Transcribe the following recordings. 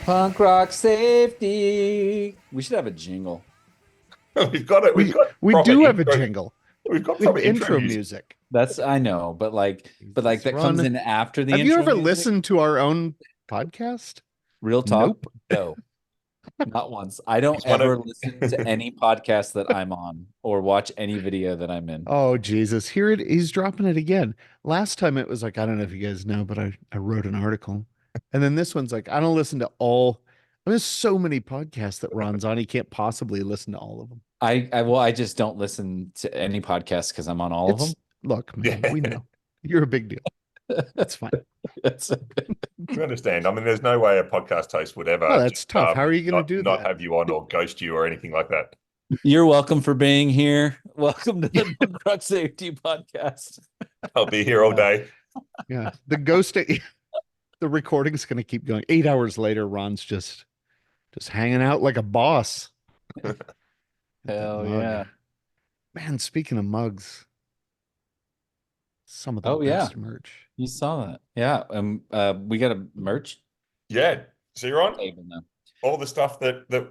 Punk rock safety. We should have a jingle. We've got it. We do have a jingle. We've got We have proper intro music. That's I know, but that comes in after the Have intro you ever music? listened to our own podcast? Real talk? Nope. No. Not once. I don't ever listen to any podcast that I'm on or watch any video that I'm in. Oh, Jesus. He's dropping it again. Last time it was like, I don't know if you guys know, but I wrote an article. And then this one's like, I don't listen to all. There's so many podcasts that Ron's on. He can't possibly listen to all of them. I just don't listen to any podcast because I'm on all of them. Look, man, we know. You're a big deal. That's fine. You understand. I mean, there's no way a podcast host would ever. Oh, that's tough. How are you going to do that? Not have you on or ghost you or anything like that. You're welcome for being here. Welcome to the Punk Rock Safety Podcast. I'll be here all day. Yeah. The recording's going to keep going. 8 hours later, Ron's just hanging out like a boss. Hell yeah. Man, speaking of mugs, some of the best merch. You saw that. Yeah. We got a merch. Yeah. See, Ron? All the stuff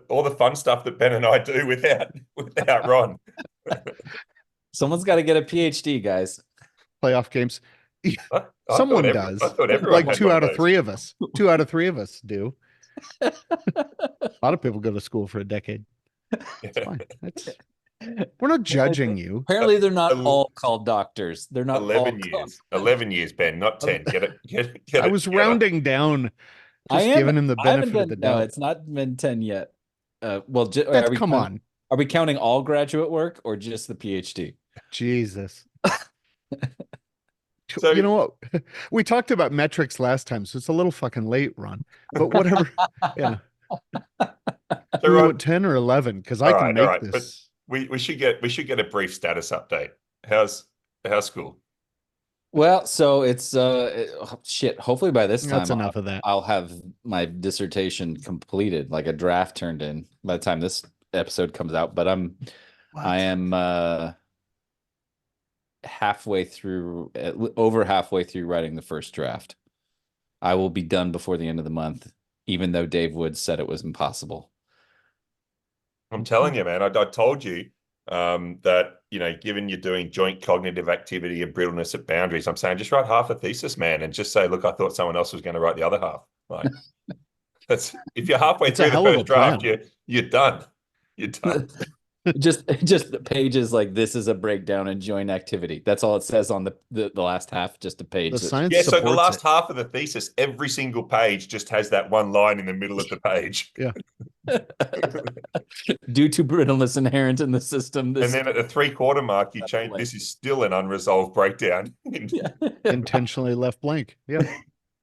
all the fun stuff that Ben and I do without Ron. Someone's got to get a PhD, guys. Playoff games. Someone does. Like 2 out of 3 of us. 2 out of 3 of us do. A lot of people go to school for a decade. It's fine. We're not judging you. Apparently, they're not all called doctors. They're not 11 years. 11 years, Ben, not 10. Get I was rounding down. Just giving him the benefit of the doubt. No, it's not been 10 yet. Come on. Are we counting all graduate work or just the PhD? Jesus. So, you know what? We talked about metrics last time, so it's a little fucking late, Ron. But whatever. Yeah. So, we went 10 or 11 because I can make this. But we should get a brief status update. How's school? Well, so it's shit. Hopefully by this time, that's enough of that. I'll have my dissertation completed, like a draft turned in by the time this episode comes out. But I am over halfway through writing the first draft. I will be done before the end of the month, even though Dave Woods said it was impossible. I'm telling you, man, I told you that, given you're doing joint cognitive activity and brittleness at boundaries, I'm saying just write half a thesis, man, and just say, look, I thought someone else was going to write the other half. Like, if you're halfway through the first draft, you're done. You're done. just pages like this is a breakdown in joint activity. That's all it says on the last half, just a page. So the last half of the thesis, every single page just has that one line in the middle of the page. Yeah. Due to brittleness inherent in the system. And then at the 3/4 mark, you change. This is still an unresolved breakdown. Intentionally left blank. Yeah.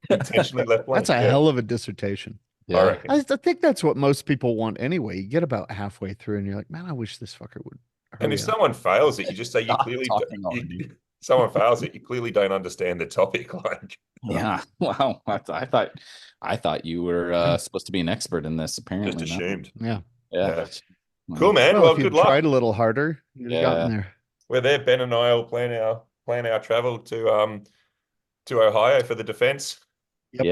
Intentionally left blank. That's a hell of a dissertation. Yeah. I think that's what most people want anyway. You get about halfway through and you're like, man, I wish this fucker would. And if someone fails it, you just say you clearly someone fails it, you clearly don't understand the topic. Like, yeah, wow. I thought you were supposed to be an expert in this. Apparently, just assumed. Yeah. Cool, man. Well, if good you luck. Tried a little harder. You'd have gotten there. We're there. Ben and I will plan our travel to Ohio for the defense. Yep.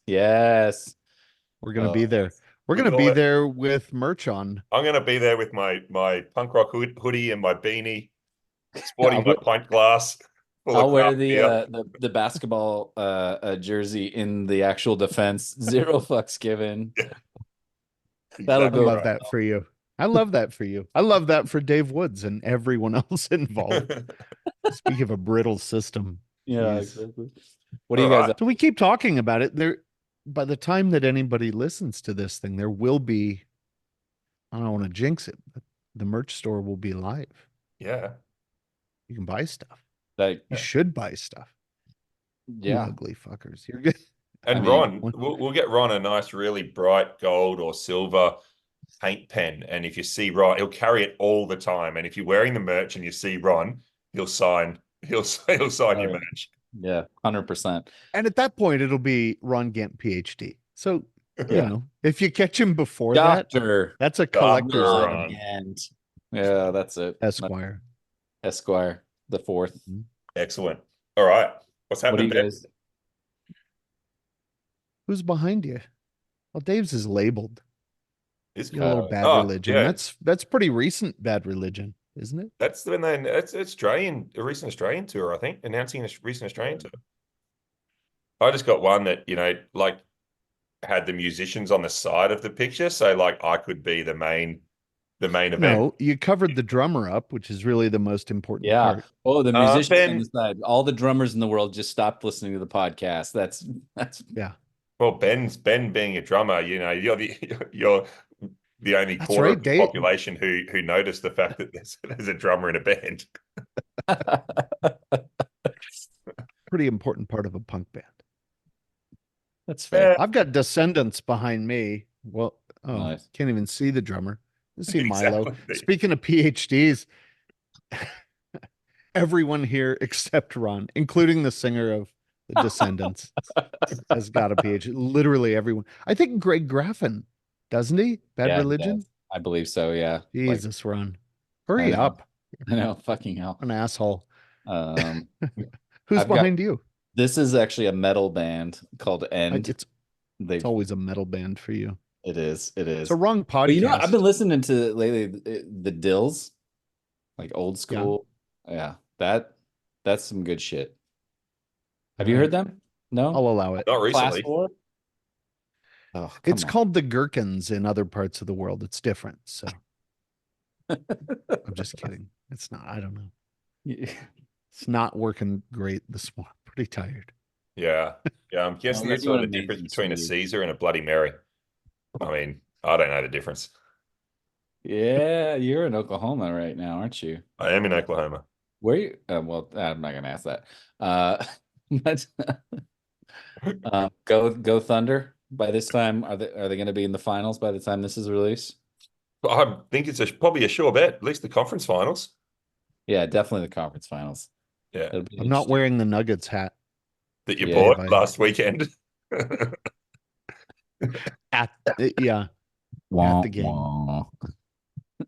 Yes. We're gonna be there. We're gonna be there with merch on. I'm gonna be there with my punk rock hoodie and my beanie, sporting my pint glass. I'll wear the basketball jersey in the actual defense. 0 fucks given. Yeah. That'll go. I love that for you. I love that for you. I love that for Dave Woods and everyone else involved. Speak of a brittle system. Yeah, exactly. What do you guys? So we keep talking about it. By the time that anybody listens to this thing, there will be, I don't want to jinx it, but the merch store will be live. Yeah. You can buy stuff. You should buy stuff. Yeah. You ugly fuckers. You're good. And Ron, we'll get Ron a nice, really bright gold or silver paint pen. And if you see Ron, he'll carry it all the time. And if you're wearing the merch and you see Ron, he'll sign your merch. Yeah, 100%. And at that point, it'll be Ron Gant, PhD. So, if you catch him before that, that's a collector's item. Yeah, that's it. Esquire. Esquire the fourth. Excellent. All right. What's What do happening, you Ben? guys? Who's behind you? Well, Dave's is labeled. It's You know, a little Bad oh, Religion. yeah. That's pretty recent Bad Religion, isn't it? That's when it's a recent Australian tour, I think, announcing a recent Australian tour. I just got one that, like had the musicians on the side of the picture. So like I could be the main event. No, you covered the drummer up, which is really the most important part. Oh, the musicians on Ben, the side. All the drummers in the world just stopped listening to the podcast. That's Yeah. well, Ben being a drummer, you're the only That's quarter right, of the Dave. population who noticed the fact that there's a drummer in a band. Pretty important part of a punk band. That's fair. I've got Descendants behind me. Well, Nice. Can't even see the drummer. Let's see Milo. Exactly. Speaking of PhDs, everyone here except Ron, including the singer of the Descendants, has got a PhD. Literally everyone. I think Greg Graffin, doesn't he? Bad Yeah, he Religion? does. I believe so, yeah. Jesus, Ron. I Hurry know. up. I know, fucking hell. An asshole. Who's Who's behind you? This is actually a metal band called End. It's always a metal band for you. It is. It's a wrong podcast. But I've been listening to lately the Dills, like old school. Yeah, that's some good shit. Have you heard them? No, I'll allow it. Not recently. Class 4? Oh, It's called the Gherkins in other parts of the world. It's different. So I'm just kidding. It's not. I don't know. It's not working great this morning. Pretty tired. Yeah. I'm guessing you're that's sort of doing the difference amazing, between a sweetie. Caesar and a Bloody Mary. I mean, I don't know the difference. Yeah, you're in Oklahoma right now, aren't you? I am in Oklahoma. Where you? Well, I'm not gonna ask that. But go Thunder. By this time, are they going to be in the finals by the time this is released? I think it's probably a sure bet. At least the conference finals. Yeah, definitely the conference finals. Yeah, I'm not wearing the Nuggets hat that you bought last weekend. At the game.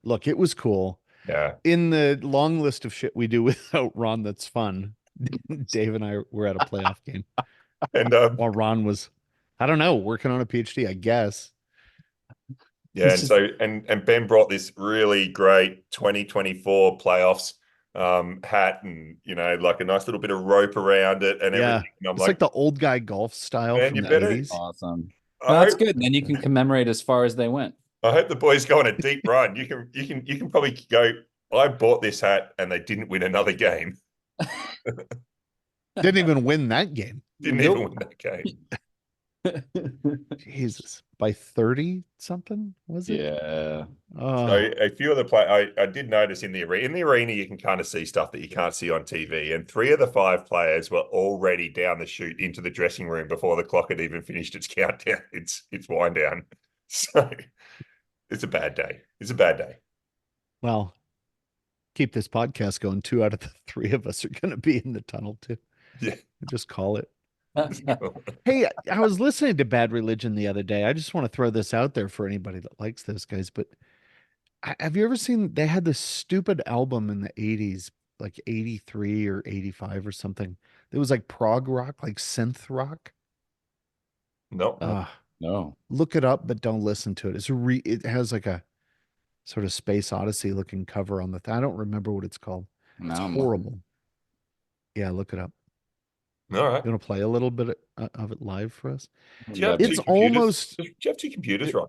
Look, it was cool. Yeah. In the long list of shit we do without Ron, that's fun. Dave and I were at a playoff game, and while Ron was, I don't know, working on a PhD, I guess. Yeah, and so Ben brought this really great 2024 playoffs hat, and like a nice little bit of rope around it and everything. And I'm it's like the old guy golf style from the 80s. Awesome. That's good. Then you can commemorate as far as they went. I hope the boys go on a deep run. You can probably go. I bought this hat and they didn't win another game. Didn't even win that game. Didn't even win that game. Jesus, by 30 something, was it? Yeah. So a few of the I did notice in the arena you can kind of see stuff that you can't see on TV, and 3 of the 5 players were already down the chute into the dressing room before the clock had even finished its countdown, its wind down. So it's a bad day. Well, keep this podcast going. 2 out of the 3 of us are going to be in the tunnel too. Yeah, just call it. Hey, I was listening to Bad Religion the other day. I just want to throw this out there for anybody that likes those guys. But have you ever seen, they had this stupid album in the 80s, like 83 or 85 or something. It was like prog rock, like synth rock. No. No. Look it up, but don't listen to it. It has like a sort of Space Odyssey looking cover on the I don't remember what it's called. It's horrible. Yeah, look it up. All right. You want to play a little bit of it live for us? It's almost. Do you have 2 computers, Ron?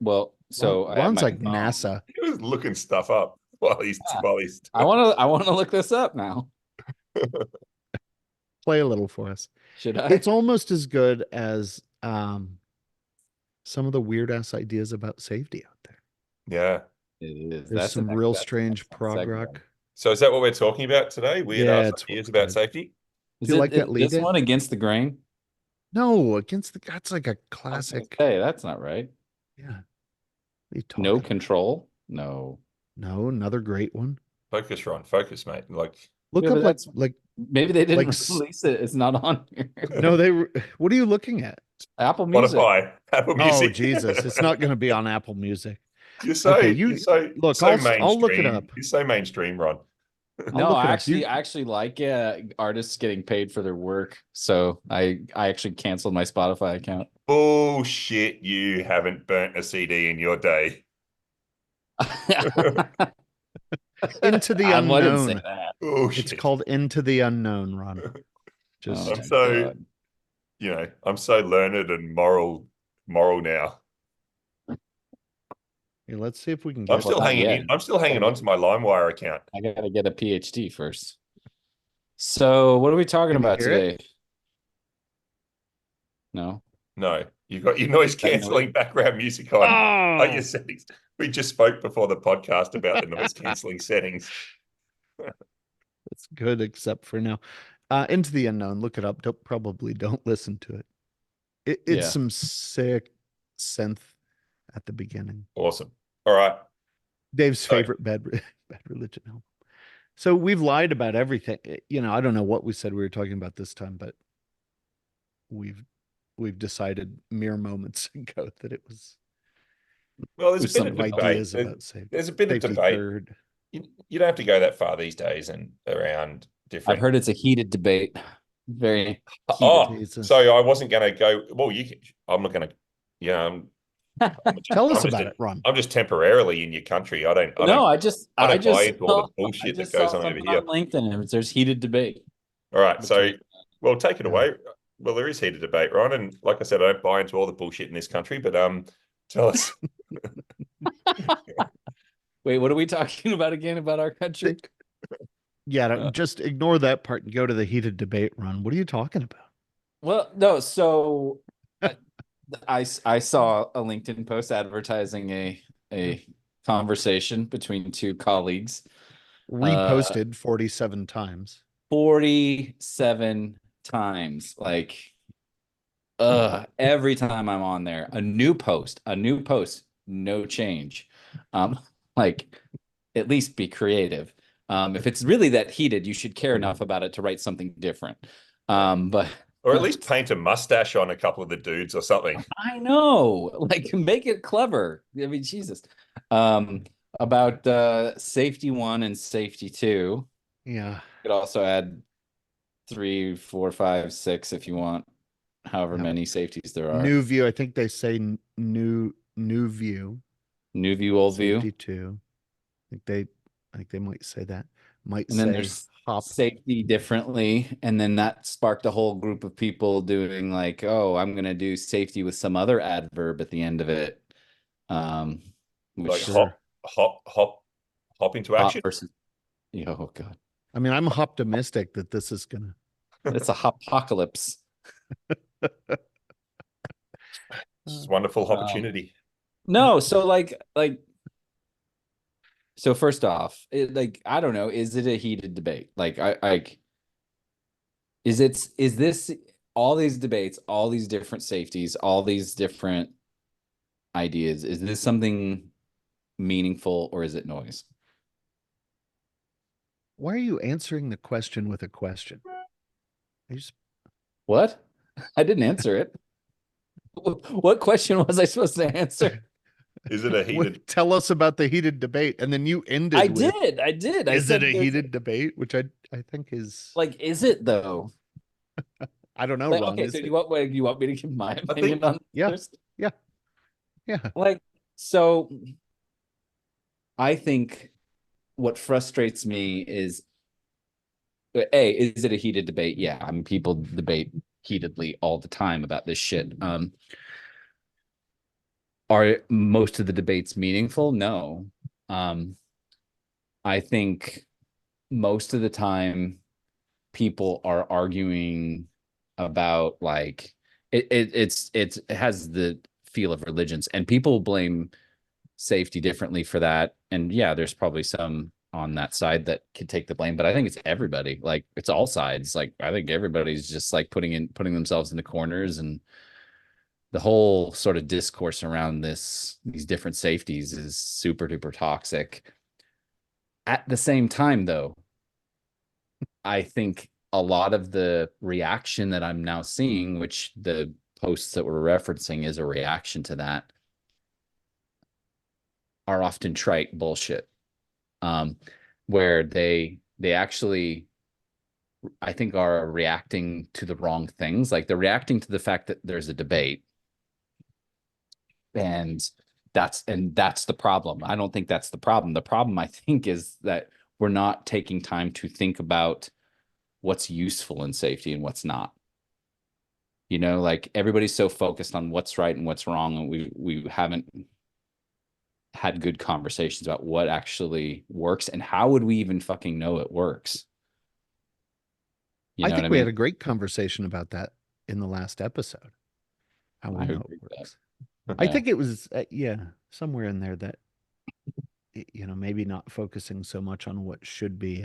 Well, so Ron's like NASA. He was looking stuff up while he's. I want to look this up now. Play a little for us. Should I? It's almost as good as some of the weird ass ideas about safety out there. Yeah, it is. There's some real strange prog rock. So is that what we're talking about today? Weird ass ideas about safety? Do you like that lead? This one, Against the Grain? No, that's like a classic. Hey, that's not right. Yeah. No Control? No. No, another great one. Focus, Ron. Focus, mate. Like, look up like maybe they didn't release it. It's not on here. No, what are you looking at? Apple Music. Spotify. Apple Music. Oh, Jesus. It's not going to be on Apple Music. Okay, you're so look. so I'll look it mainstream. up. You're so mainstream, Ron. No, look it I up. actually like artists getting paid for their work. So I actually canceled my Spotify account. Bullshit, you haven't burnt a CD in your day. Into the I wouldn't say Unknown. that. It's Bullshit. called Into the Unknown, Ron. Just Oh I'm my so, God. I'm so learned and moral now. hey, let's see if we can I'm get still Well, not hanging yet. in. I'm still hanging on to my LimeWire account. I gotta get a PhD first. So what are we talking Can you about hear it? today? No, No, you've got your noise that noise. canceling background music on. Oh, your Oh, settings. We just spoke before the podcast about the noise canceling settings. that's good, except for now. Into the Unknown. Look it up. Probably don't listen to it. It's Yeah. some sick synth at the beginning. Awesome. All right. Dave's So, favorite bad religion album. So we've lied about everything. I don't know what we said we were talking about this time, but we've decided mere moments ago that it was well, there's a bit of something else. debate. ideas about There's a bit of safety debate. third. You don't have to go that far these days and around I've different. heard it's a heated debate. Very heated. Oh, Jesus. so I wasn't going to go. Well, I'm not going to. Yeah, Tell us I'm about it, Ron. I'm just temporarily in your country. I don't. No, I just buy into all the saw, bullshit that goes on over something here. on LinkedIn and there's heated debate. All right, so between- well, take it away. Well, there is heated debate, Ron, and like I said, I don't buy into all the bullshit in this country. But tell us. Wait, what are we talking about again about our country? Yeah, just ignore that part and go to the heated debate, Ron. What are you talking about? Well, no, so I saw a LinkedIn post advertising a conversation between two colleagues. Reposted 47 times. 47 times. Like every time I'm on there, a new post, no change. Like at least be creative. If it's really that heated, you should care enough about it to write something different. But Or at least paint a mustache on a couple of the dudes or something. I know, like make it clever. I mean, Jesus. About Safety-I and Safety-II. Yeah. You could also add 3, 4, 5, 6 if you want, however many safeties there are. New view. I think they say new view. New view, old view. Safety-II. I think they might say that. Might And then say there's hop. safety differently. And then that sparked a whole group of people doing like, oh, I'm going to do safety with some other adverb at the end of it. Like Which hop into action. versus, oh God. I mean, I'm optimistic that this is gonna. It's a HOPpocalypse. It's wonderful opportunity. No, so so first off, I don't know, is it a heated debate? Is this all these debates, all these different safeties, all these different ideas, is this something meaningful or is it noise? Why are you answering the question with a question? What? I didn't answer it. What question was I supposed to answer? Is it a heated? Tell us about the heated debate, and then you ended. I did. Is it a heated debate? Which I think is like. Is it though? I don't know. Like, Ron, okay, so you want me to give my opinion on this? Yeah. Like, so I think what frustrates me is, is it a heated debate? Yeah, I mean, people debate heatedly all the time about this shit. Are most of the debates meaningful? No. I think most of the time people are arguing about like it has the feel of religions, and people blame safety differently for that. And yeah, there's probably some on that side that could take the blame, but I think it's everybody. Like it's all sides. Like I think everybody's just like putting themselves in the corners, and the whole sort of discourse around these different safeties is super duper toxic. At the same time, though, I think a lot of the reaction that I'm now seeing, which the posts that we're referencing is a reaction to that, are often trite bullshit, where they actually, I think, are reacting to the wrong things. Like they're reacting to the fact that there's a debate, and that's the problem. I don't think that's the problem. The problem, I think, is that we're not taking time to think about what's useful in safety and what's not. You know, like everybody's so focused on what's right and what's wrong, and we haven't had good conversations about what actually works and how would we even fucking know it works. You I know what think I we mean? had a great conversation about that in the last episode. How we I know agree it with works. that. I Yeah. think it was somewhere in there that maybe not focusing so much on what should be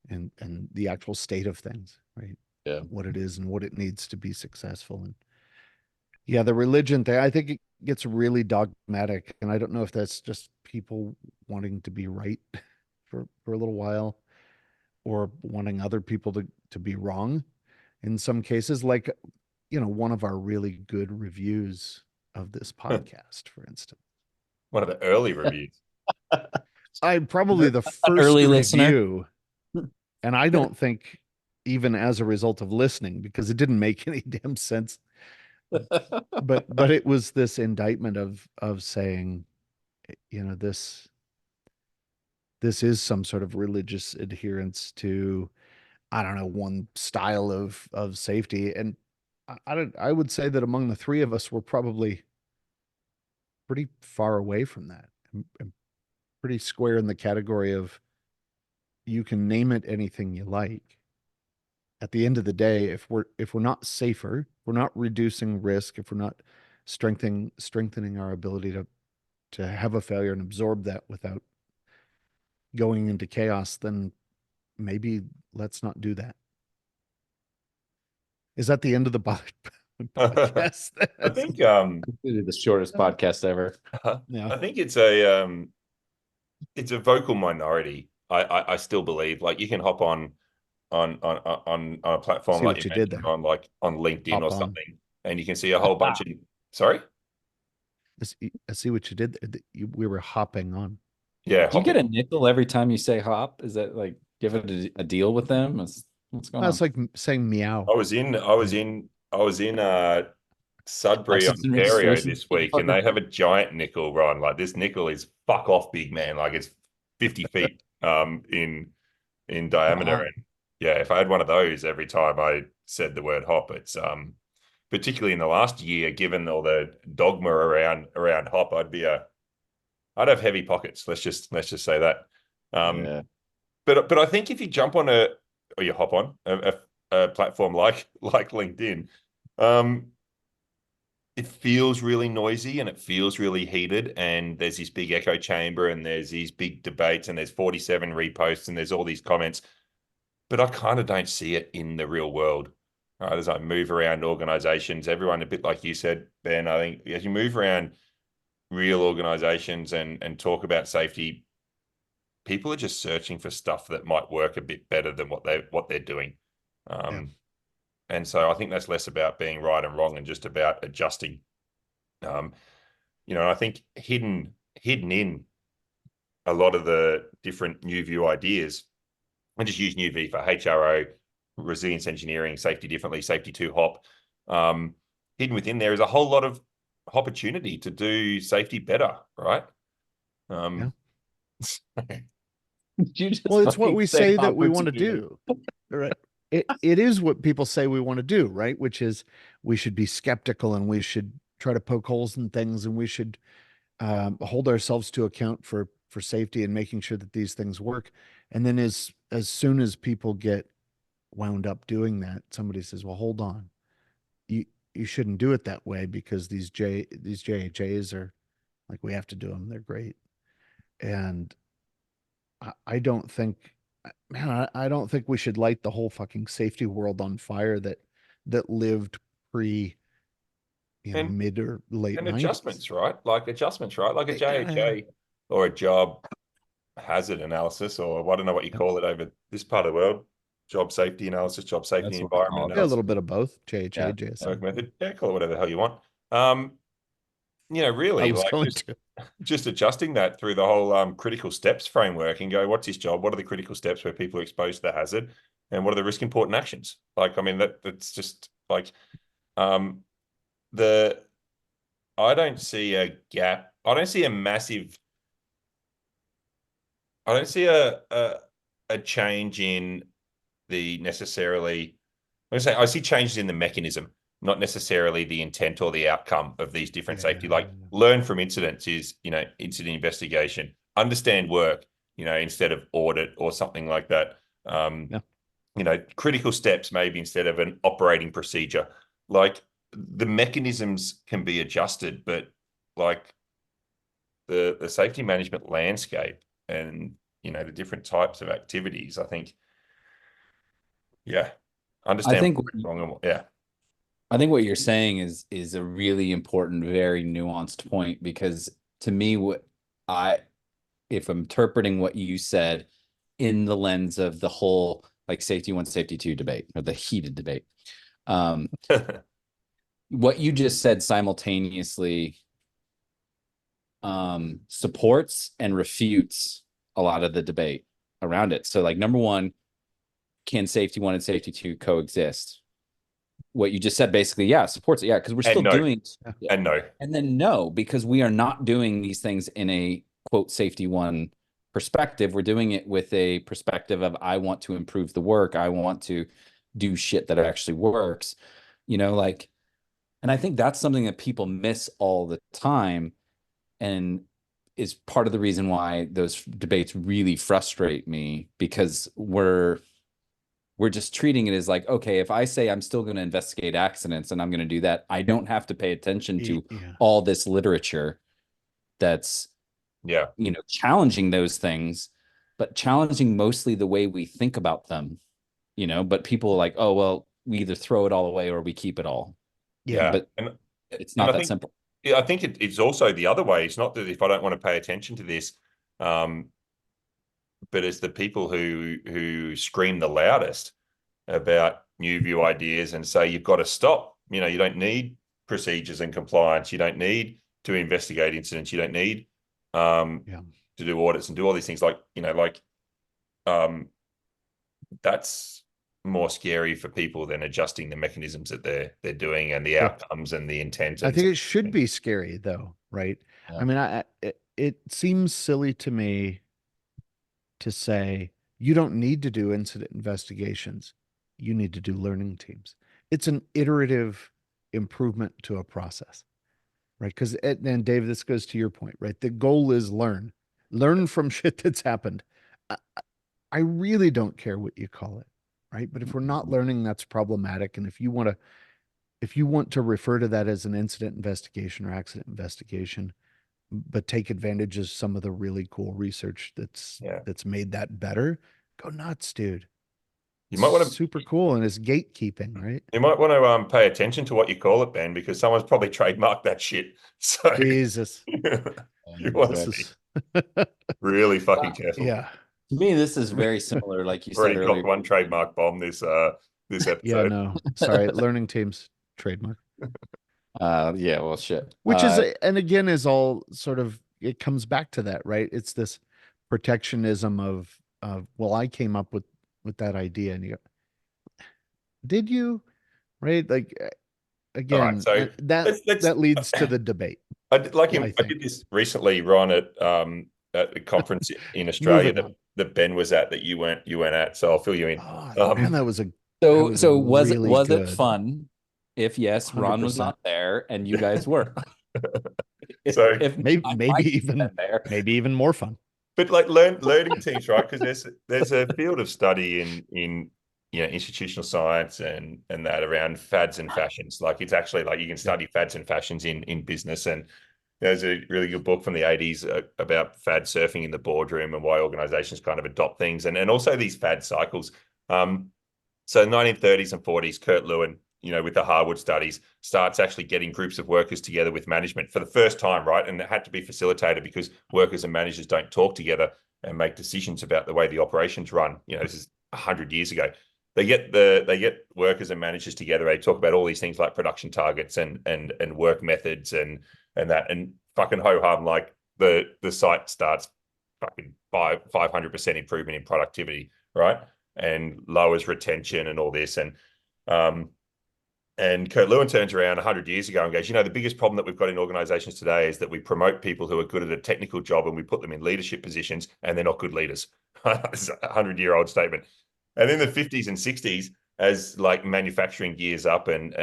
and the actual state of things, right? Yeah. What it is and what it needs to be successful. And yeah, the religion thing, I think it gets really dogmatic, and I don't know if that's just people wanting to be right for a little while, or wanting other people to be wrong in some cases. Like, one of our really good reviews of this podcast, for instance. One of the early reviews. I'm probably the first early review, listener. and I don't think even as a result of listening, because it didn't make any damn sense. But it was this indictment of saying, this is some sort of religious adherence to, I don't know, one style of safety. And I would say that among the three of us, we're probably pretty far away from that. I'm pretty square in the category of, you can name it anything you like. At the end of the day, if we're not safer, we're not reducing risk, if we're not strengthening our ability to have a failure and absorb that without going into chaos, then maybe let's not do that. Is that the end of the podcast? I think The shortest podcast ever. Yeah. I think it's a vocal minority. I still believe, like, you can hop on a platform See like what you you did mentioned, there. on LinkedIn Hop or on. something, and you can see a whole bunch of, sorry? I see what you did there. We were hopping on. Yeah, Do you get a nickel every time you say hop? Is that like give it a deal with them? What's going on? It's like saying meow. I was in Sudbury, License and Ontario registration, this week, and motherfucker. they have a giant nickel run. Like, this nickel is fuck off big, man. Like, it's 50 feet in diameter. Wow. And yeah, if I had one of those every time I said the word hop, it's particularly in the last year, given all the dogma around hop, I'd have heavy pockets. Let's just say that. Yeah. But I think if you jump on or you hop on a platform like LinkedIn, it feels really noisy and it feels really heated, and there's this big echo chamber and there's these big debates and there's 47 reposts and there's all these comments, but I kind of don't see it in the real world. Right, as I move around organizations, everyone, a bit like you said, Ben, I think as you move around real organizations and talk about safety, people are just searching for stuff that might work a bit better than what they're doing. Yeah. And so I think that's less about being right and wrong and just about adjusting. I think hidden in a lot of the different new view ideas, and just use new V for HRO, resilience engineering, safety differently, Safety-VII HOP. Hidden within there is a whole lot of opportunity to do safety better, right? Yeah. Well, it's what we say that we want to do. Right. It is what people say we want to do, right? Which is, we should be skeptical and we should try to poke holes in things, and we should hold ourselves to account for safety and making sure that these things work. And then as soon as people get wound up doing that, somebody says, well, hold on, you shouldn't do it that way, because these JHAs are, like, we have to do them, they're great. And I don't think, man, I don't think we should light the whole fucking safety world on fire that lived pre, And mid or late and 90s. adjustments, right? Like a Yeah. JHA or a job hazard analysis, or I don't know what you call it over this part of the world. Job safety analysis, job safety That's what I environment call it. Yeah, a analysis, little bit of both. JHA, Yeah. JSA. work method. Yeah, call it whatever the hell you want. really, I was like going to. just adjusting that through the whole critical steps framework and go, what's his job? What are the critical steps where people are exposed to the hazard? And what are the risk important actions? Like, I mean, that's just like the I don't see a gap. I don't see a massive. I don't see a change in the necessarily. I'm gonna say I see changes in the mechanism, not necessarily the intent or the outcome of these different safety. Like learn from incidents is, incident investigation, understand work, instead of audit or something like that. Critical steps maybe instead of an operating procedure. Like the mechanisms can be adjusted, but like the safety management landscape and the different types of activities, I think, yeah, I understand think what's wrong and yeah. I think what you're saying is a really important, very nuanced point, because to me, if I'm interpreting what you said in the lens of the whole like Safety-I, Safety-II debate, or the heated debate, what you just said simultaneously supports and refutes a lot of the debate around it. So like, number one, can Safety-I and Safety-II coexist? What you just said basically, yeah, supports it. Yeah, because we're still doing and no. And then no, because we are not doing these things in a quote Safety-I perspective. We're doing it with a perspective of, I want to improve the work. I want to do shit that actually works. Like, and I think that's something that people miss all the time, and is part of the reason why those debates really frustrate me, because we're just treating it as like, okay, if I say I'm still going to investigate accidents and I'm going to do that, I don't have to pay attention to all this literature that's, challenging those things, but challenging mostly the way we think about them, but people are like, oh, well, we either throw it all away or we keep it all. Yeah. But it's not that simple. Yeah, I think it's also the other way. It's not that if I don't want to pay attention to this, but it's the people who scream the loudest about new view ideas and say you've got to stop. You don't need procedures and compliance. You don't need to investigate incidents. You don't need to do audits and do all these things. That's more scary for people than adjusting the mechanisms that they're doing and the outcomes and the intent. I think it should be scary though, right? Yeah. I mean, it seems silly to me to say you don't need to do incident investigations. You need to do learning teams. It's an iterative improvement to a process, right? Because, and Dave, this goes to your point, right? The goal is learn from shit that's happened. I really don't care what you call it, right? But if we're not learning, that's problematic. And if you want to refer to that as an incident investigation or accident investigation, but take advantage of some of the really cool research that's made that better, go nuts, dude. You might want to super cool, and it's gatekeeping, right? You might want to pay attention to what you call it, Ben, because someone's probably trademarked that shit. So Jesus, you want to be really fucking careful. Yeah. To me, this is very similar, like you said earlier. One trademark bomb this episode. Yeah, no, sorry, learning teams trademark. Yeah, well, shit. Which is, and again, is all sort of, it comes back to that, right? It's this protectionism of, well, I came up with that idea, and you go, did you? Right? Like, again, right, so that leads to the debate. I did this recently, Ron, at a conference in Australia that Ben was at that you weren't at. So I'll fill you in. Man, that was was really it fun? If yes, 100%. Ron was not there and you guys were. So if maybe even more fun. But like learning teams, right? Because there's a field of study in institutional science and that around fads and fashions. Like it's actually like you can study fads and fashions in business. And there's a really good book from the 80s about fad surfing in the boardroom and why organizations kind of adopt things and also these fad cycles. So 1930s and 40s, Kurt Lewin, with the Harwood studies, starts actually getting groups of workers together with management for the first time, right? And it had to be facilitated because workers and managers don't talk together and make decisions about the way the operations run. This is 100 years ago. They get workers and managers together. They talk about all these things like production targets and work methods and and that, and fucking ho-hum, like the site starts fucking 500% improvement in productivity, right? And lowers retention and all this. And Kurt Lewin turns around 100 years ago and goes, you know, the biggest problem that we've got in organizations today is that we promote people who are good at a technical job and we put them in leadership positions and they're not good leaders. It's a 100-year-old statement. And in the 50s and 60s, as like manufacturing gears up and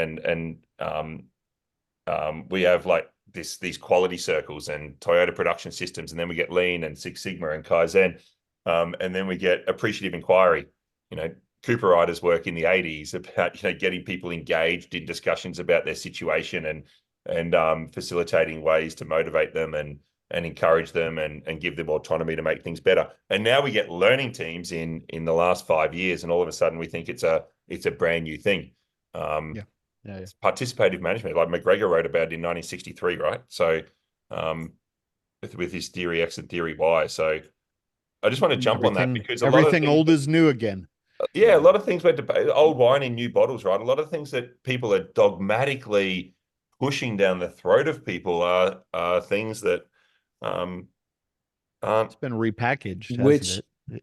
we have like these quality circles and Toyota production systems, and then we get Lean and Six Sigma and Kaizen, and then we get appreciative inquiry. You know, Cooper Ryder's work in the 80s about, you know, getting people engaged in discussions about their situation and facilitating ways to motivate them and encourage them and give them autonomy to make things better. And now we get learning teams in the last 5 years, and all of a sudden we think it's a brand new thing. It's participative management, like McGregor wrote about it in 1963, right? So with his theory X and theory Y. So I just want to jump on that because everything old is new again. Yeah, a lot of things went to old wine in new bottles, right? A lot of things that people are dogmatically pushing down the throat of people are things that aren't. It's been repackaged,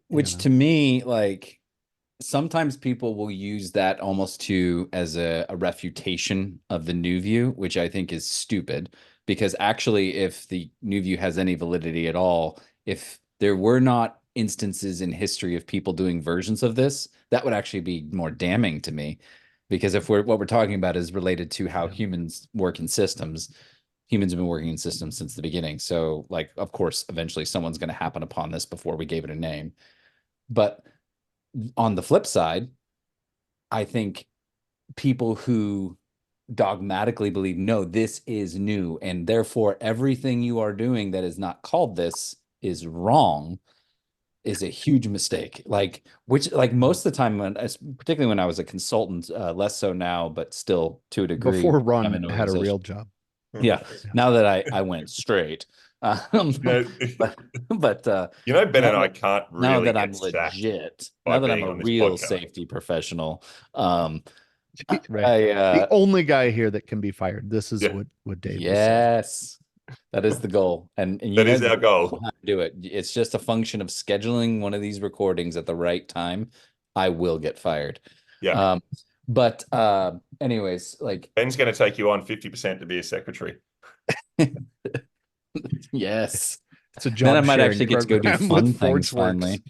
which to me, like, sometimes people will use that almost as a refutation of the new view, which I think is stupid, because actually, if the new view has any validity at all, if there were not instances in history of people doing versions of this, that would actually be more damning to me, because if what we're talking about is related to how humans work in systems, humans have been working in systems since the beginning. So, like, of course, eventually someone's going to happen upon this before we gave it a name. But on the flip side, I think people who dogmatically believe, no, this is new, and therefore everything you are doing that is not called this is wrong, is a huge mistake. Like, most of the time, particularly when I was a consultant, less so now, but still to a degree. Before Ron had a real job. Yeah. Now that I went straight. but Ben and I can't really now that I'm legit, now that I'm a real safety professional. The only guy here that can be fired. This is what Dave. Yes. That is the goal. And that is our goal. How to do it. It's just a function of scheduling one of these recordings at the right time. I will get fired. Yeah. But anyways, like, Ben's going to take you on 50% to be a secretary. Yes. It's a job. Then I might actually get to go do fun things finally.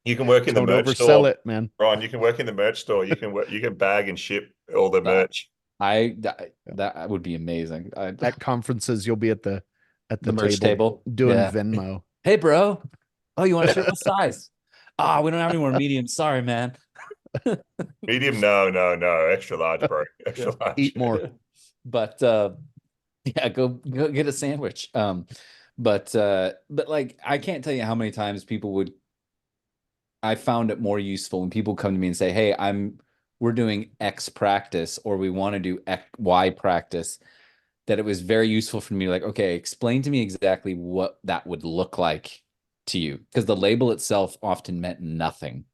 You can work in the merch store. Don't oversell it, man. Ron, you can work in the merch store. You can bag and ship all the merch. That would be amazing. At conferences, you'll be at the merch table doing Venmo. Hey, bro. Oh, you want to ship what size? We don't have any more medium. Sorry, man. Medium? No. Extra large, bro. Extra large. Eat more. But go get a sandwich. But like, I can't tell you how many times I found it more useful when people come to me and say, hey, we're doing X practice, or we want to do Y practice, that it was very useful for me. Like, okay, explain to me exactly what that would look like to you. Because the label itself often meant nothing.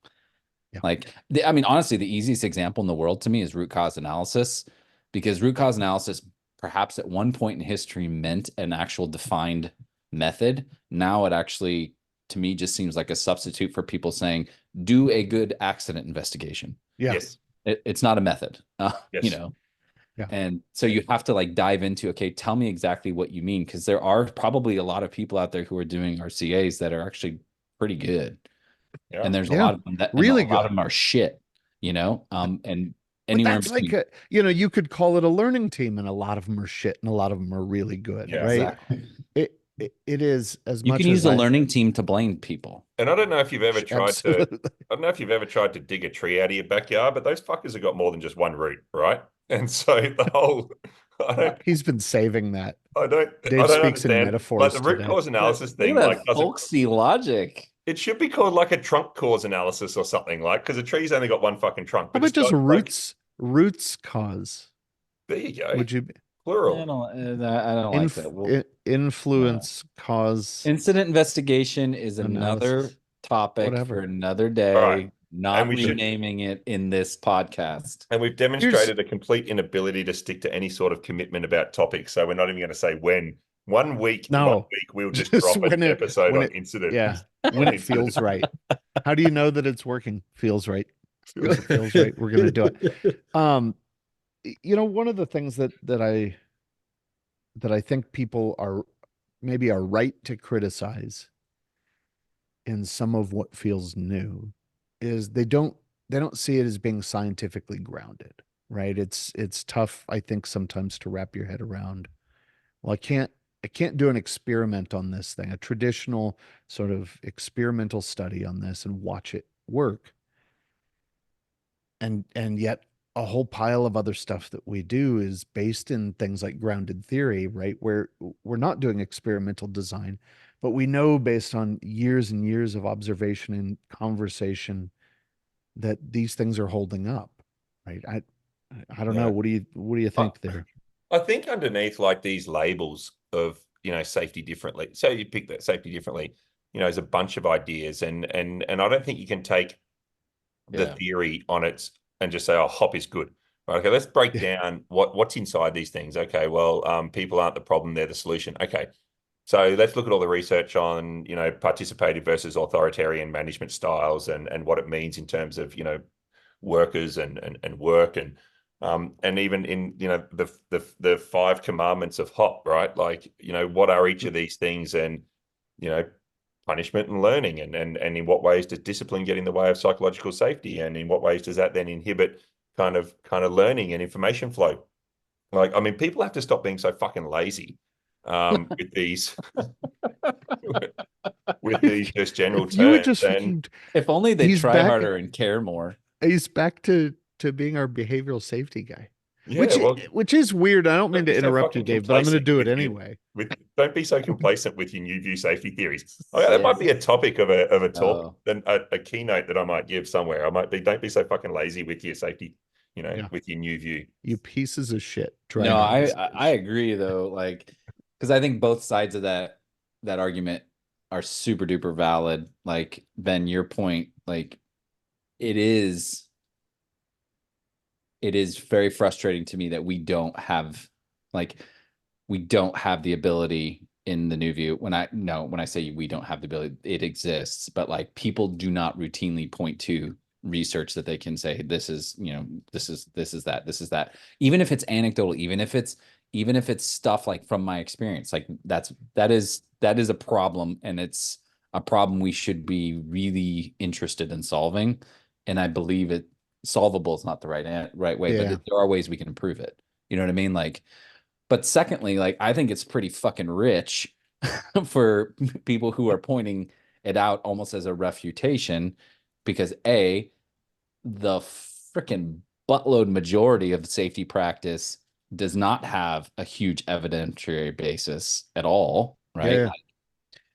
Yeah. Like, I mean, honestly, the easiest example in the world to me is root cause analysis, because root cause analysis perhaps at one point in history meant an actual defined method. Now it actually, to me, just seems like a substitute for people saying, do a good accident investigation. Yes. It's not a method, yes. you know? Yeah. And so you have to like dive into, okay, tell me exactly what you mean. Because there are probably a lot of people out there who are doing RCAs that are actually pretty good. Yeah. And there's a lot of them that really good. A lot of them are shit, you know? And anywhere that's like you could call it a learning team, and a lot of them are shit and a lot of them are really good. Yeah, right. Exactly. It is as you much can use a learning team to blame people. And I don't know if you've ever tried to dig a tree out of your backyard, but those fuckers have got more than just one root, right? And so the whole he's been saving that. Dave speaks understand. in metaphors. Like the root cause analysis thing, like folksy logic. It should be called like a trunk cause analysis or something, like, because a tree's only got one fucking trunk. But just roots cause. There you go. Would you be plural? I don't like that. Influence cause. Incident investigation is another topic for another day. All right. Not we should, renaming it in this podcast. and we've demonstrated a complete inability to stick to any sort of commitment about topics. So we're not even going to say when. 1 week, No. 1 week, we'll just Just drop an episode on incident. Yeah, when it feels right. How do you know that it's working? Feels right. Because it feels right, we're going to do it. One of the things that I think people are right to criticize in some of what feels new is they don't see it as being scientifically grounded, right? It's tough, I think, sometimes to wrap your head around. Well, I can't do an experiment on this thing, a traditional sort of experimental study on this and watch it work. And yet a whole pile of other stuff that we do is based in things like grounded theory, right? Where we're not doing experimental design, but we know based on years and years of observation and conversation that these things are holding up, right? I don't know. What do you think there? I think underneath like these labels of, safety differently. So you pick that safety differently, there's a bunch of ideas and I don't think you can take the theory on it and just say, oh, HOP is good. Okay, let's break down what's inside these things. Okay, well, people aren't the problem, they're the solution. Okay, so let's look at all the research on, participative versus authoritarian management styles and what it means in terms of, workers and work and even in, the 5 commandments of HOP, right? Like, what are each of these things and, punishment and learning and in what ways does discipline get in the way of psychological safety and in what ways does that then inhibit kind of learning and information flow? Like, I mean, people have to stop being so fucking lazy with these just general terms. If only they try harder and care more. He's back to being our behavioral safety guy. Yeah, which is weird. I don't mean to interrupt you, Dave, but I'm going to do it anyway. Don't be so complacent with your new view safety theories. That might be a topic of a talk, then a keynote that I might give somewhere. Don't be so fucking lazy with your safety, with your new view. You pieces of shit. No, I agree though. Like, because I think both sides of that argument are super duper valid. Like, Ben, your point, like, it is very frustrating to me that we don't have the ability in the new view. When I say we don't have the ability, it exists, but like people do not routinely point to research that they can say, this is that, even if it's anecdotal, even if it's stuff like from my experience, like that is a problem, and it's a problem we should be really interested in solving. And I believe it solvable is not the right way, but there are ways we can improve it. You know what I mean? Like, but secondly, like, I think it's pretty fucking rich for people who are pointing it out almost as a refutation, because the freaking buttload majority of safety practice does not have a huge evidentiary basis at all, right? Yeah.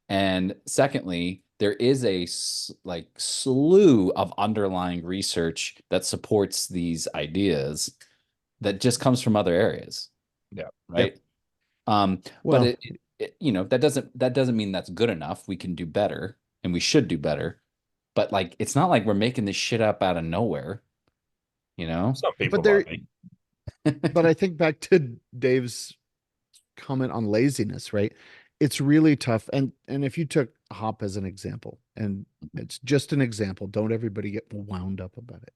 And secondly, there is a slew of underlying research that supports these ideas that just comes from other areas. Yeah. Right. But that doesn't mean that's good enough. We can do better, and we should do better. But like, it's not like we're making this shit up out of nowhere. Some people might be. But I think back to Dave's comment on laziness, right? It's really tough. And if you took HOP as an example, and it's just an example, don't everybody get wound up about it.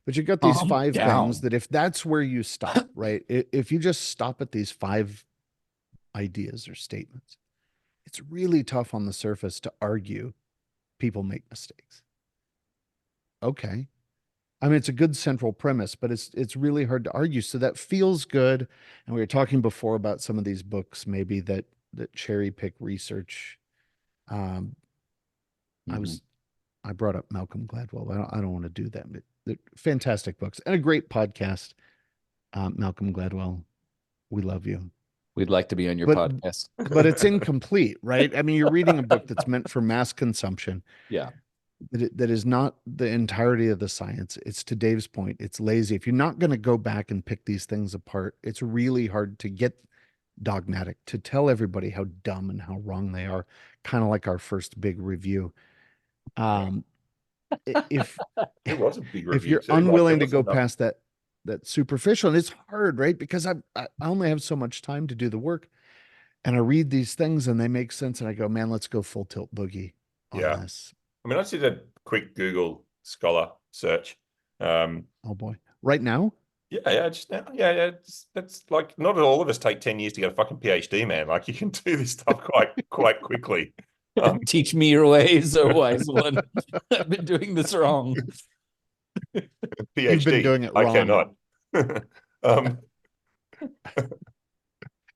But you've got these 5 things that if that's where you stop, right? If you just stop at these 5 ideas or statements, it's really tough on the surface to argue people make mistakes. Okay. I mean, it's a good central premise, but it's really hard to argue. So that feels good. And we were talking before about some of these books, maybe that cherry pick research. I brought up Malcolm Gladwell. I don't want to do that, but they're fantastic books and a great podcast. Malcolm Gladwell, we love you. We'd like to be on your podcast, but it's incomplete, right? I mean, you're reading a book that's meant for mass consumption. Yeah. That is not the entirety of the science. It's, to Dave's point, it's lazy. If you're not going to go back and pick these things apart, it's really hard to get dogmatic, to tell everybody how dumb and how wrong they are, kind of like our first big review. if It was a big if review you're too. Like, there unwilling to wasn't go enough. past that superficial, and it's hard, right? Because I only have so much time to do the work, and I read these things and they make sense, and I go, man, let's go full tilt boogie on Yeah. this. I mean, I just did a quick Google Scholar search. Oh boy, right now? Yeah, just now. Yeah. That's like not all of us take 10 years to get a fucking PhD, man. Like you can do this stuff quite quickly. Teach me your ways, oh wise one. I've been doing this wrong. PhD. You've been doing it wrong. I cannot.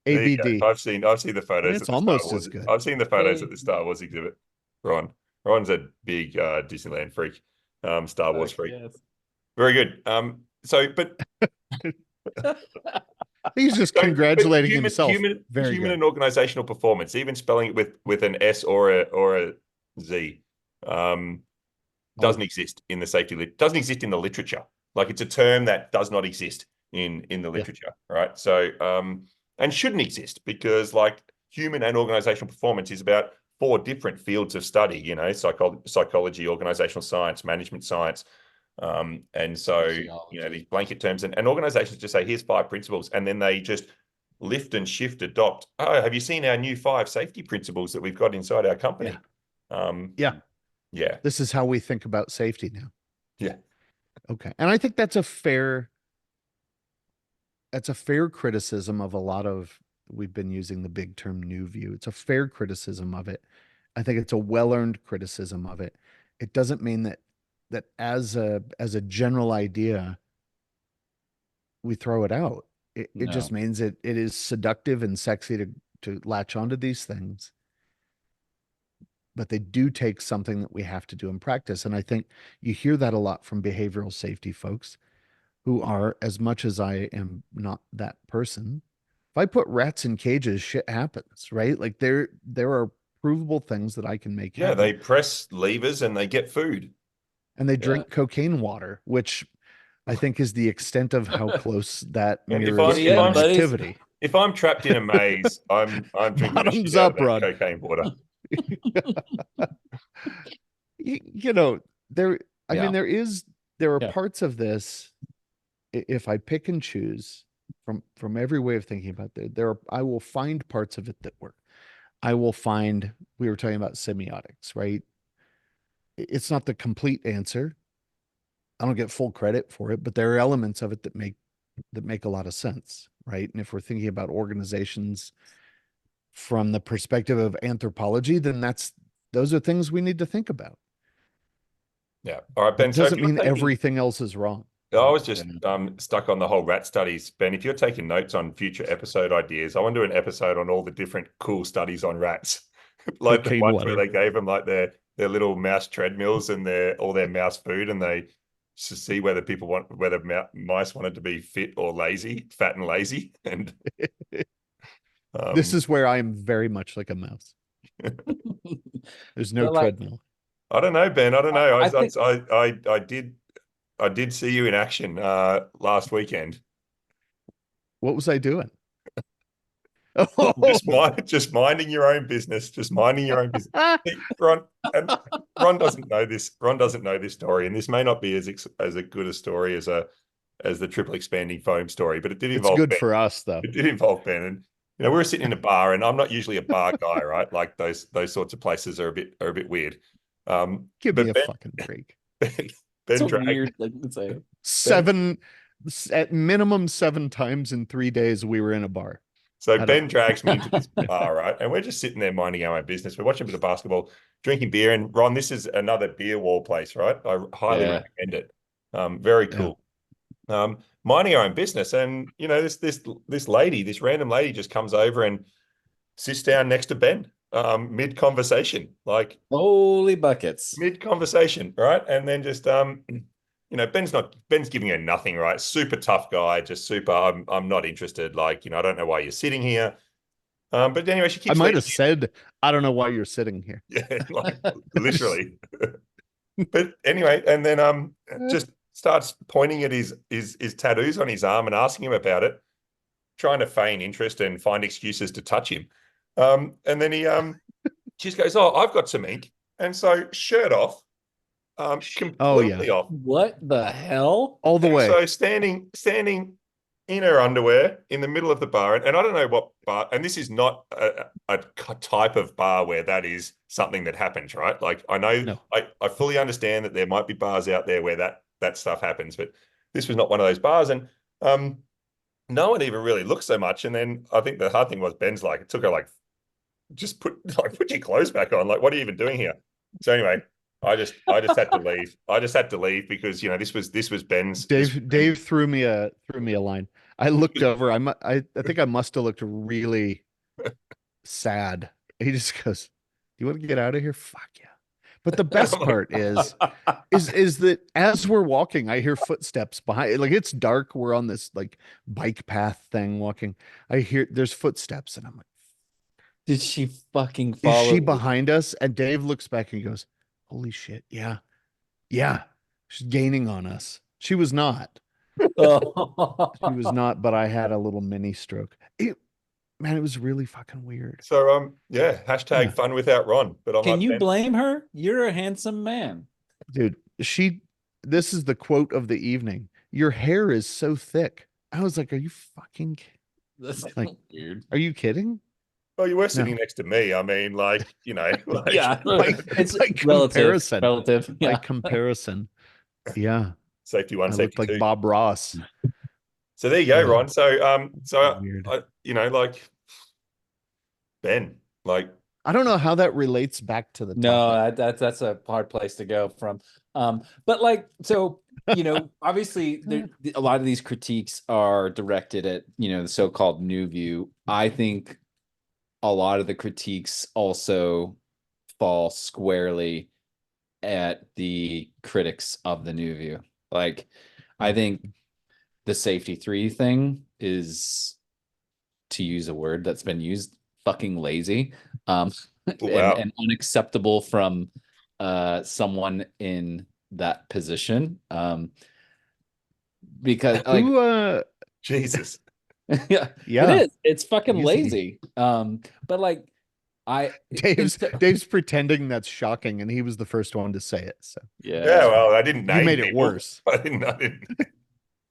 There you ABD. go. I've seen the photos. It's almost as good. I've seen the photos at the Star Wars exhibit. Ron's a big Disneyland freak, Star Wars freak. Yes. Very good. But he's just congratulating human, himself. Human and organizational performance, even spelling it with an S or a Z, doesn't exist in the doesn't exist in the literature. Like it's a term that does not exist in the literature, right? So and shouldn't exist because like human and organizational performance is about 4 different fields of study, you know, psychology, organizational science, management science. And so, you know, these blanket terms and organizations just say, here's 5 principles. And then they just lift and shift, adopt. Oh, have you seen our new 5 safety principles that we've got inside our company? Yeah. This is how we think about safety now. Yeah. Okay. And I think that's a fair criticism of a lot of, we've been using the big term new view. It's a fair criticism of it. I think it's a well-earned criticism of it. It doesn't mean that as a general idea, we throw it out. It just means it is seductive and sexy to latch onto these things. But they do take something that we have to do in practice. And I think you hear that a lot from behavioral safety folks who are, as much as I am not that person, if I put rats in cages, shit happens, right? Like there are provable things that I can make happen. They press levers and they get food. And they drink cocaine water, which I think is the extent of how close that mirrors human activity. If I'm trapped in a maze, I'm drinking bottoms up, cocaine water. You know, there are parts of this, if I pick and choose from every way of thinking about I will find parts of it that work. I will find, we were talking about semiotics, right? It's not the complete answer. I don't get full credit for it, but there are elements of it that make a lot of sense, right? And if we're thinking about organizations from the perspective of anthropology, then those are things we need to think about. Yeah. All right, Ben. It doesn't mean everything else is wrong. I was just stuck on the whole rat studies. Ben, if you're taking notes on future episode ideas, I want to do an episode on all the different cool studies on rats. Like the ones where they gave them like their little mouse treadmills and all their mouse food, and they to see whether mice wanted to be fat and lazy. And this is where I am very much like a mouse. There's no treadmill. I don't know, Ben. I don't know. I did see you in action last weekend. What was I doing? Just minding your own business. Just minding your own business. Ron doesn't know this. Ron doesn't know this story, and this may not be as a good a story as the triple expanding foam story, but it did involve. It's good Ben. for us, though. It did involve Ben, and we were sitting in a bar, and I'm not usually a bar guy, right? Like those sorts of places are a bit weird. Give me a fucking break. Ben dragged at minimum 7 times in 3 days we were in a bar. So Ben drags me into this bar, right? And we're just sitting there minding our own business. We're watching a bit of basketball, drinking beer. And Ron, this is another beer wall place, right? I highly recommend it. Very cool. Yeah. Minding our own business. And, this lady, this random lady just comes over and sits down next to Ben mid-conversation. Like, holy buckets. Mid-conversation, right? And then just... Ben's giving her nothing, right? Super tough guy, just super. I'm not interested. Like, I don't know why you're sitting here. But anyway, she keeps. I might have said, I don't know why you're sitting here. Yeah, like literally. But anyway, and then just starts pointing at his tattoos on his arm and asking him about it, trying to feign interest and find excuses to touch him. And then she just goes, "Oh, I've got some ink," and so shirt off. completely off. What the hell? All the way. So standing in her underwear in the middle of the bar, and I don't know what bar, and this is not a type of bar where that is something that happens, right? Like I know, No. I fully understand that there might be bars out there where that stuff happens, but this was not one of those bars, and no one even really looked so much. And then I think the hard thing was Ben's like, it took her like, just put your clothes back on. Like, what are you even doing here? So anyway, I just had to leave. I just had to leave because this was Ben's. Dave threw me a line. I looked over. I think I must have looked really sad. He just goes, "Do you want to get out of here?" Fuck yeah. But the best part is that as we're walking, I hear footsteps behind. Like it's dark. We're on this like bike path thing walking. I hear there's footsteps, and I'm like, did she fucking is follow? she behind us? And Dave looks back and goes, holy shit. Yeah. Yeah. She's gaining on us. She was not. Oh. She was not, but I had a little mini stroke. Man, it was really fucking weird. So yeah, hashtag fun without Ron. But I'm Can like, you blame her? You're a handsome man. Dude, this is the quote of the evening. Your hair is so thick. I was like, are you fucking That's like weird. Are you kidding? oh, you were sitting next to me. I mean, like, like, Yeah, it's like relative, comparison. relative. Yeah. Like comparison. Yeah. Safety-1, I looked Safety-2. like Bob Ross. So there you go, Yeah. Ron. So Weird. like Ben, like I don't know how that relates back to the topic. No, that's a hard place to go from. But like, so obviously, a lot of these critiques are directed at the so-called new view. I think a lot of the critiques also fall squarely at the critics of the new view. Like, I think the safety-3 thing is, to use a word that's been used, fucking lazy. wow. And unacceptable from someone in that position. Because like Jesus. yeah, Yeah. it is. It's fucking Easy. lazy. But like Dave's pretending that's shocking, and he was the first one to say it. So yeah. Well, I didn't name you made it people. worse. I didn't.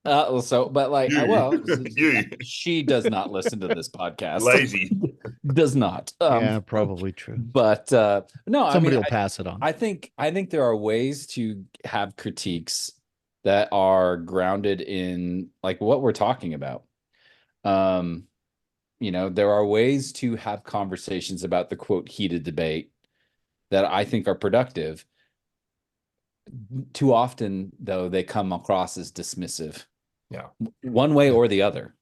But like, You. She does not listen to this podcast. Lazy. Does not. Yeah, probably true. But no, somebody will pass it on. I think there are ways to have critiques that are grounded in like what we're talking about. There are ways to have conversations about the quote heated debate that I think are productive. Too often, though, they come across as dismissive. Yeah. One way or the other.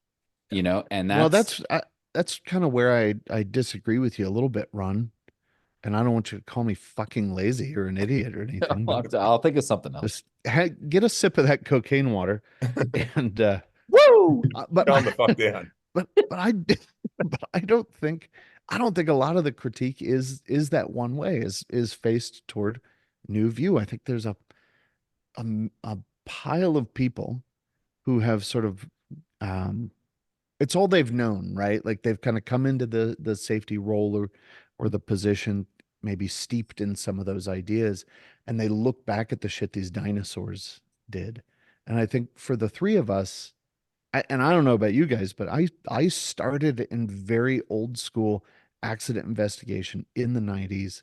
And that's kind of where I disagree with you a little bit, Ron. And I don't want you to call me fucking lazy or an idiot or anything. I'll think of something else. Just get a sip of that cocaine water, and woo. But calm the fuck down. But I don't think a lot of the critique is that one way is faced toward new view. I think there's a pile of people who have sort of it's all they've known, right? Like they've kind of come into the safety role or the position, maybe steeped in some of those ideas, and they look back at the shit these dinosaurs did. And I think for the three of us, and I don't know about you guys, but I started in very old school accident investigation in the 90s,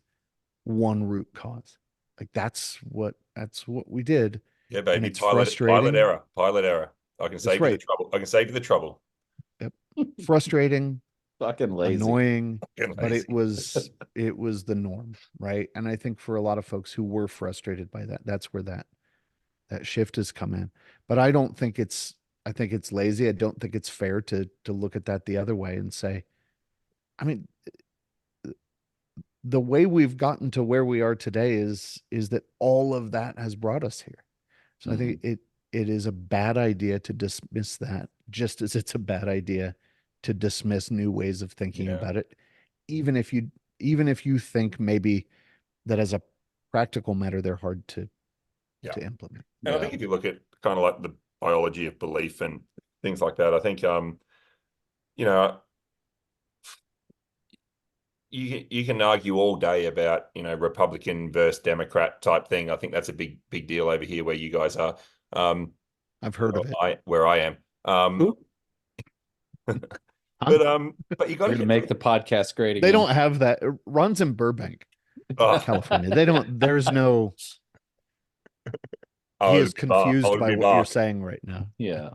one root cause. Like that's what we did. Yeah, baby. And it's Pilot error. I can save you the right. trouble. I can save you the trouble. Yep. Frustrating, fucking lazy, annoying, fucking but lazy. it was the norm, right? And I think for a lot of folks who were frustrated by that, that's where that shift has come in. But I think it's lazy. I don't think it's fair to look at that the other way and say, I mean, the way we've gotten to where we are today is that all of that has brought us here. So I think it is a bad idea to dismiss that, just as it's a bad idea to dismiss new ways of thinking about it, even if you think maybe that as a practical matter they're hard to implement. And I think if you look at kind of like the biology of belief and things like that, I think you can argue all day about, Republican versus Democrat type thing. I think that's a big deal over here where you guys are. I've heard of it. Where I am. Huh? But you got to make the podcast great again. They don't have that. It runs in Burbank, California. They don't. There's no. He is confused by what you're saying right now. Yeah.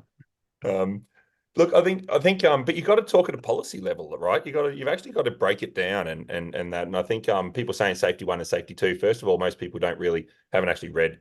Look, I think, but you got to talk at a policy level, right? You've actually got to break it down and that. And I think people saying Safety-I and Safety-II. First of all, most people haven't actually read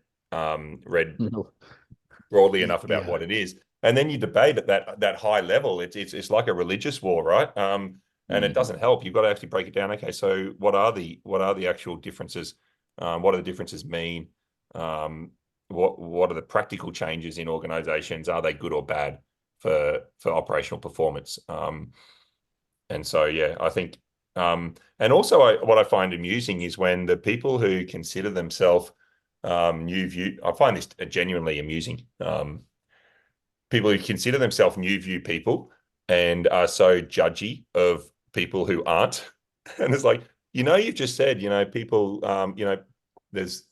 broadly enough about what it is. And then you debate at that high level. It's like a religious war, right? And it doesn't help. You've got to actually break it down. Okay, so what are the actual differences? What do the differences mean? What are the practical changes in organizations? Are they good or bad for operational performance? And so, yeah, I think, and also what I find amusing is when the people who consider themselves new view, I find this genuinely amusing. People who consider themselves new view people and are so judgy of people who aren't. And it's like, you've just said, people, there's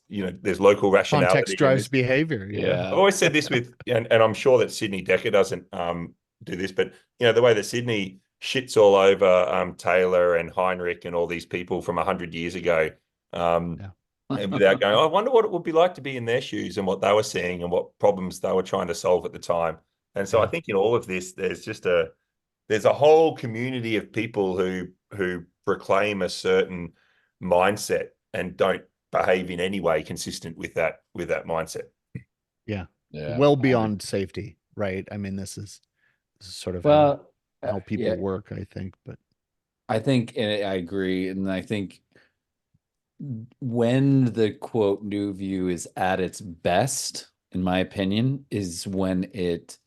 local rationality. Context drives behavior. Yeah. I've always said this and I'm sure that Sydney Decker doesn't do this, but the way that Sydney shits all over Taylor and Heinrich and all these people from 100 years ago, and without going, I wonder what it would be like to be in their shoes and what they were seeing and what problems they were trying to solve at the time. And so I think in all of this, there's a whole community of people who proclaim a certain mindset and don't behave in any way consistent with that mindset. Yeah. Well beyond safety, right? I mean, this is sort of how people work, I think. But I think, and I agree, and I think when the quote new view is at its best, in my opinion, is when it's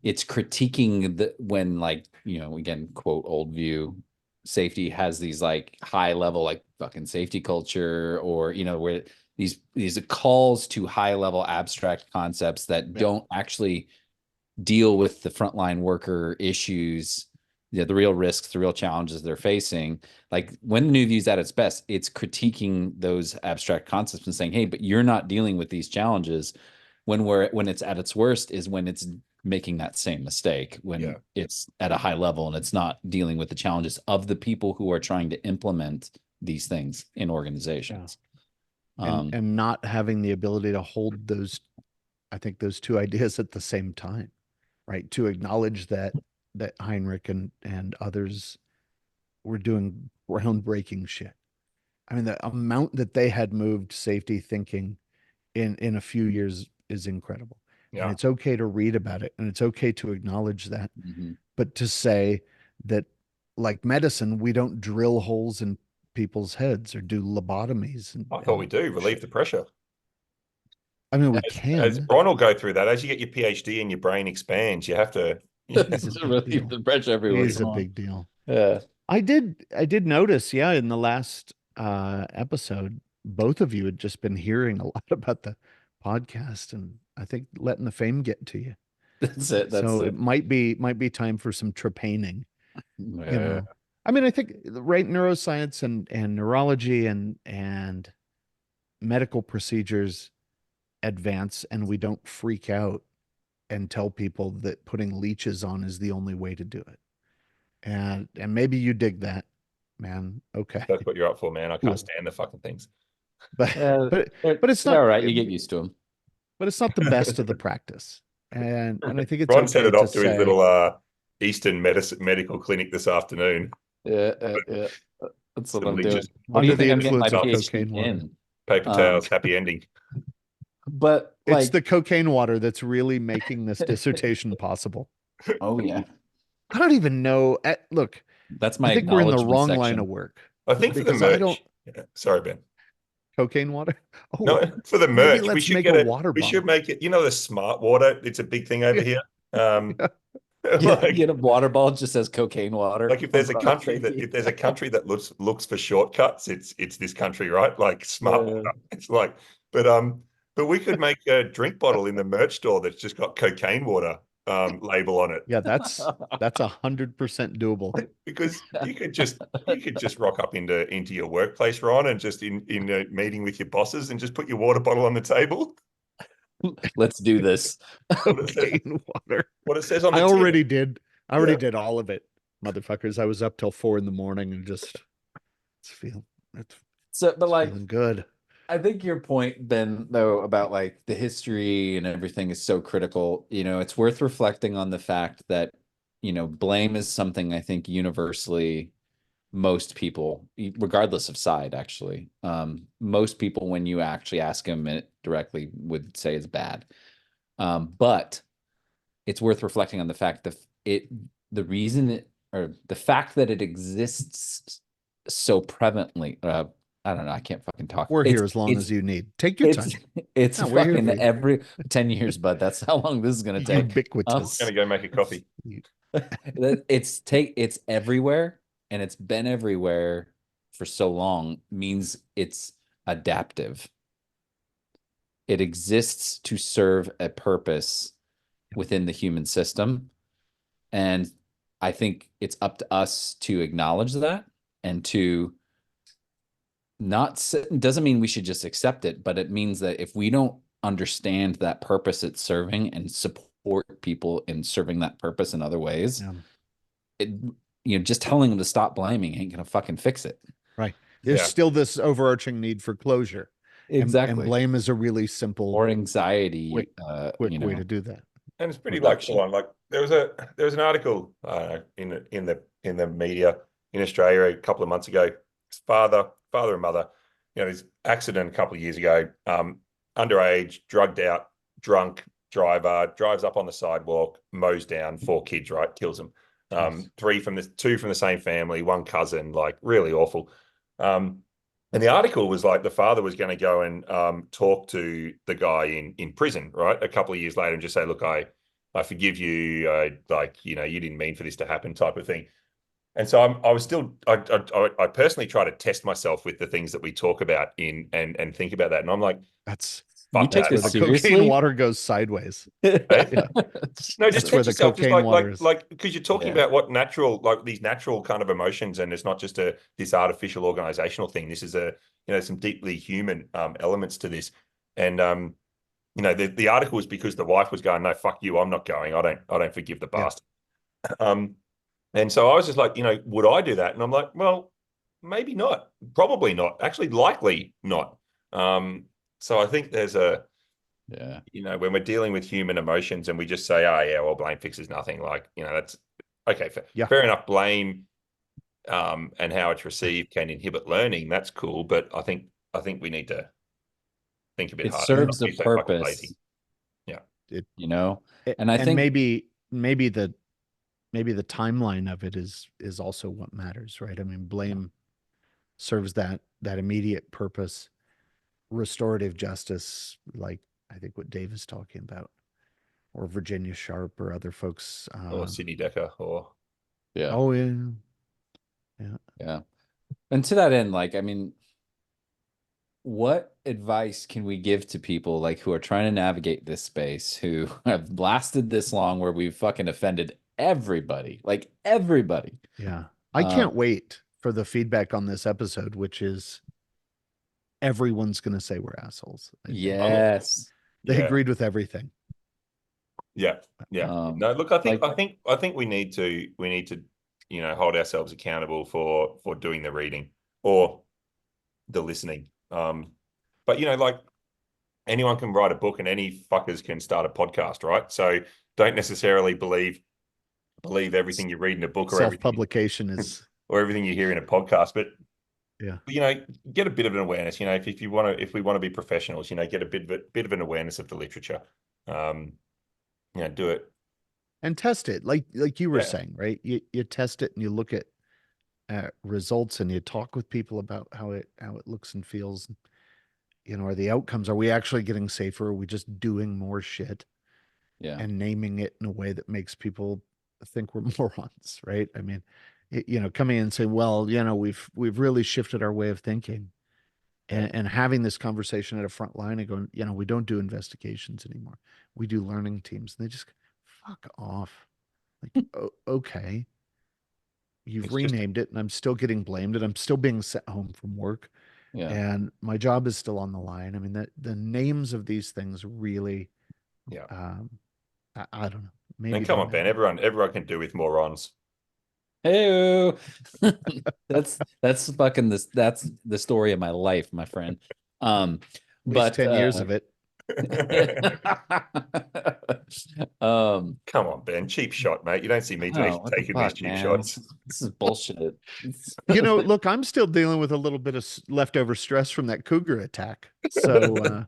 critiquing when, like, again, quote old view safety has these like high level, like fucking safety culture, or where these calls to high level abstract concepts that don't actually deal with the frontline worker issues, the real risks, the real challenges they're facing. Like when the new view's at its best, it's critiquing those abstract concepts and saying, hey, but you're not dealing with these challenges. When it's at its worst is when it's making that same mistake, when it's at a high level and it's not dealing with the challenges of the people who are trying to implement these things in organizations. And not having the ability to hold those two ideas at the same time, right? To acknowledge that Heinrich and others were doing groundbreaking shit. I mean, the amount that they had moved safety thinking in a few years is incredible. And it's okay to read about it, and it's okay to acknowledge that. But to say that, like medicine, we don't drill holes in people's heads or do lobotomies. I thought we do relieve the pressure. I mean, we can. As Ron will go through that. As you get your PhD and your brain expands, you have to relieve the pressure everywhere. It's a big deal. Yeah. I did notice, in the last episode, both of you had just been hearing a lot about the podcast, and I think letting the fame get to you. That's it. It might be time for some trepanning. I mean, I think neuroscience and neurology and medical procedures advance, and we don't freak out and tell people that putting leeches on is the only way to do it. And maybe you dig that, man. Okay. That's what you're up for, man. I can't stand the fucking things. But it's not all right. You get used to them. But it's not the best of the practice. And I think it's Ron set it off to his little Eastern medical clinic this afternoon. Yeah. That's what I'm doing. What do you think I'm getting my PhD in? Paper towels, happy ending. But it's the cocaine water that's really making this dissertation possible. Oh yeah. I don't even know. Look, that's my. I think we're in the wrong line of work. I think for the merch. Sorry, Ben. Cocaine water? Oh, no, for the merch, we should get a water bottle. We should make it. The smart water. It's a big thing over here. Get a water bottle that just says cocaine water. Like if there's a country that looks for shortcuts, it's this country, right? Like smart water. It's like, but we could make a drink bottle in the merch store that's just got cocaine water label on it. Yeah, that's 100% doable. Because you could just rock up into your workplace, Ron, and just in a meeting with your bosses and just put your water bottle on the table. Let's do this. Cocaine water. What it says on I the already did. I already did all of it, motherfuckers. I was up till 4 a.m. and just feeling good. I think your point, Ben, though, about like the history and everything is so critical. It's worth reflecting on the fact that, blame is something I think universally most people, regardless of side, actually, most people, when you actually ask them it directly, would say it's bad. But it's worth reflecting on the fact that the reason or the fact that it exists so prevalently, I don't know. I can't fucking talk. We're here as long as you need. Take your time. It's fucking every 10 years, bud. That's how long this is going to take. Ubiquitous. I'm going to go make a coffee. It's everywhere, and it's been everywhere for so long, means it's adaptive. It exists to serve a purpose within the human system. And I think it's up to us to acknowledge that and to doesn't mean we should just accept it, but it means that if we don't understand that purpose it's serving and support people in serving that purpose in other ways, just telling them to stop blaming ain't gonna fucking fix it. Right. There's still this overarching need for closure. Exactly. And blame is a really simple or anxiety quick way to do that. And it's pretty like full on. Like there was an article in the media in Australia a couple of months ago. Father and mother, this accident a couple of years ago, underage, drugged out, drunk driver, drives up on the sidewalk, mows down 4 kids, right? Kills them. Two from the same family, one cousin, like really awful. And the article was like the father was going to go and talk to the guy in prison, right? A couple of years later and just say, look, I forgive you. You didn't mean for this to happen, type of thing. And so I personally try to test myself with the things that we talk about and think about that. And I'm like, you take where the cocaine water goes sideways. No, just where the cocaine water is. Like, because you're talking about what natural, like these natural kind of emotions, and it's not just this artificial organizational thing. This is some deeply human elements to this. And the article was because the wife was going, no, fuck you, I'm not going. I don't forgive the bastard. And so I was just like, would I do that? And I'm like, well, maybe not, probably not, actually likely not. So I think there's when we're dealing with human emotions and we just say, oh yeah, well, blame fixes nothing. Like, that's okay. Fair enough. Blame and how it's received can inhibit learning. That's cool. But I think we need to think a bit harder. It serves a purpose. Yeah. And I think maybe the timeline of it is also what matters, right? I mean, blame serves that immediate purpose, restorative justice, like I think what Dave is talking about, or Virginia Sharp or other folks, or Sidney Decker, or And to that end, like, I mean, what advice can we give to people like who are trying to navigate this space, who have lasted this long, where we've fucking offended everybody, like everybody? Yeah. I can't wait for the feedback on this episode, which is everyone's going to say we're assholes. Yes. They agreed with everything. Yeah. No, look, I think we need to hold ourselves accountable for doing the reading or the listening. But like anyone can write a book and any fuckers can start a podcast, right? So don't necessarily believe everything you read in a book or self-publication is or everything you hear in a podcast. But yeah, get a bit of an awareness. If we want to be professionals, get a bit of an awareness of the literature. Do it and test it, like you were saying, right? You test it and you look at results and you talk with people about how it looks and feels. Are the outcomes, are we actually getting safer? Are we just doing more shit? And naming it in a way that makes people think we're morons, right? I mean, coming in and saying, well, we've really shifted our way of thinking, and having this conversation at a front line and going, we don't do investigations anymore. We do learning teams. And they just, fuck off. Like, okay. You've renamed it and I'm still getting blamed and I'm still being sent home from work. Yeah. And my job is still on the line. I mean, that the names of these things really, Yeah. I don't know. Maybe And come on, Ben. Everyone can do with morons. Hey, that's fucking this. That's the story of my life, my friend. At least But 10 years of it. Come on, Ben. Cheap shot, mate. You don't see me what the taking these fuck, cheap man? shots. This is bullshit. Look, I'm still dealing with a little bit of leftover stress from that cougar attack. So,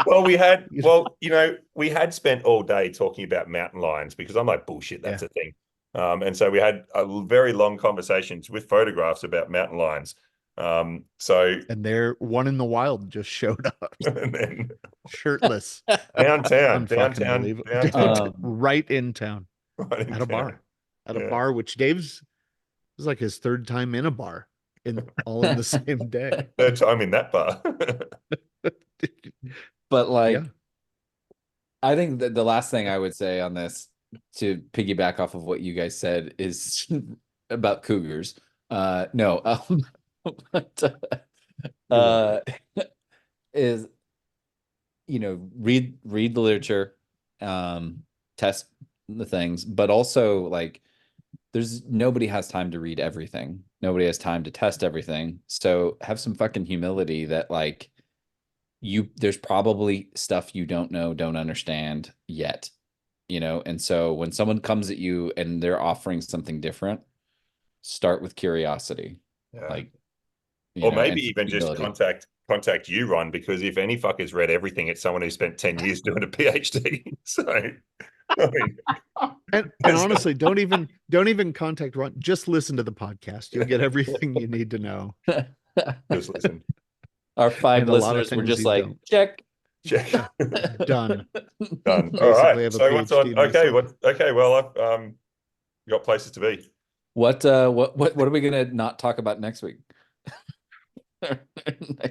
well, we had spent all day talking about mountain lions because I'm like, bullshit, that's a thing. And so we had a very long conversations with photographs about mountain lions. And there one in the wild just showed up and then shirtless downtown, right in town, right in at a bar, town. a bar, which Dave's was like his third time in a bar all in the same day. Third time in that bar. But like, I think that the last thing I would say on this, to piggyback off of what you guys said, is about cougars. No, but, is, read the literature, test the things, but also like nobody has time to read everything. Nobody has time to test everything. So have some fucking humility that like there's probably stuff you don't know, don't understand yet, and so when someone comes at you and they're offering something different, start with curiosity. Like, or maybe even just contact you, Ron, because if any fucker's read everything, it's someone who spent 10 years doing a PhD. So I mean, and honestly, don't even contact Ron. Just listen to the podcast. You'll get everything you need to know. Just listen. Our 5 listeners were just like, check. Done. All right. So what's on? Okay. Well, I've got places to be. What are we gonna not talk about next week?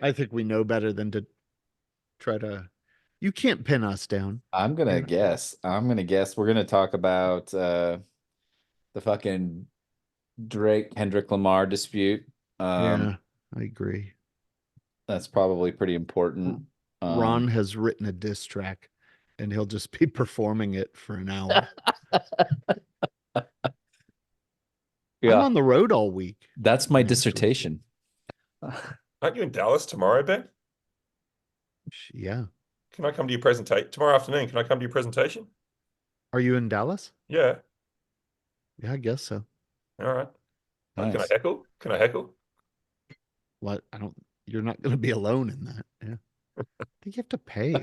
I think we know better than to try to. You can't pin us down. I'm gonna guess. We're gonna talk about the fucking Drake Kendrick Lamar dispute. Yeah, I agree. That's probably pretty important. Ron has written a diss track, and he'll just be performing it for an hour. Yeah. I'm on the road all week. That's my dissertation. Aren't you in Dallas tomorrow, Ben? Yeah. Can I come to your presentation tomorrow afternoon? Can I come to your presentation? Are you in Dallas? Yeah. Yeah, I guess so. All right. Nice. Can I heckle? What? You're not going to be alone in that. Yeah. I think you have to pay.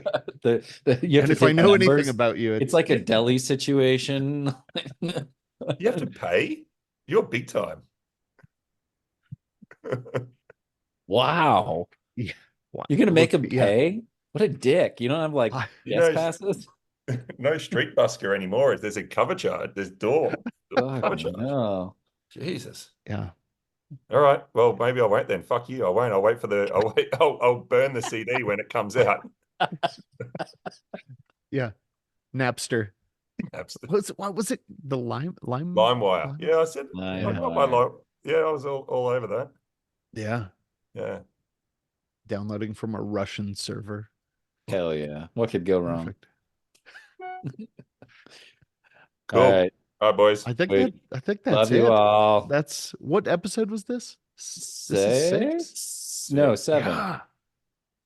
If I know anything about you, it's like a deli situation. You have to pay? You're big time. Wow. Yeah. You're gonna make him pay? Yeah. What a dick. You don't have like guest passes? No street busker anymore. There's a cover charge. There's door. Cover charge. No. Jesus. Yeah. All right. Well, maybe I won't then. Fuck you. I won't. I'll wait. I'll burn the CD when it comes out. Yeah. Napster. Absolutely. What was it? The LimeWire. Yeah, I said. I was all over that. Yeah. Yeah. Downloading from a Russian server. Hell yeah. What could go wrong? Cool. All right, boys. I think that's Love it. You all. That's what episode was this? 6? This is 6? No, 7. Yeah.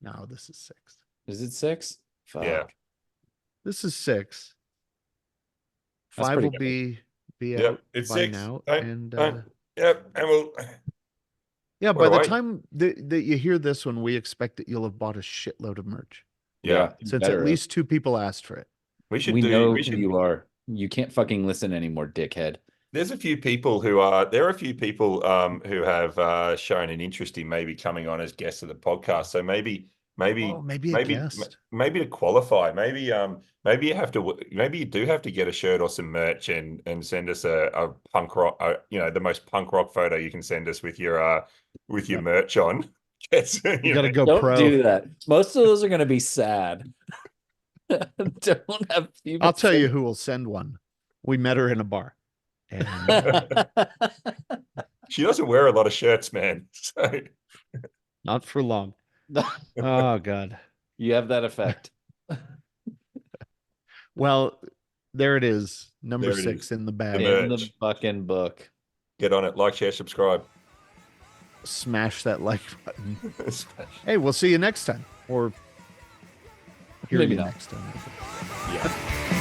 No, this is 6. Is it 6? Fuck. Yeah. This is 6. 5 will be out it's by 6 now. And we'll. Yeah, by the time that you hear this one, we expect that you'll have bought a shitload of merch. Yeah. Since at least 2 people asked for it. We know who you are. You can't fucking listen anymore, dickhead. There are a few people who have shown an interest in maybe coming on as guests of the podcast. So maybe a guest. Maybe to qualify, maybe you do have to get a shirt or some merch and send us a punk rock, the most punk rock photo you can send us with your merch on. You got to go Don't pro. do that. Most of those are going to be sad. Don't have people. I'll tell you who will send one. We met her in a bar. And she doesn't wear a lot of shirts, man. So. Not for long. Oh, God. You have that effect. Well, there it is. Number There it 6 is. in the bag. In the fucking book. Get on it. Like, share, subscribe. Smash that like button. Hey, we'll see you next time. Or hear Maybe you not. next time. Yeah.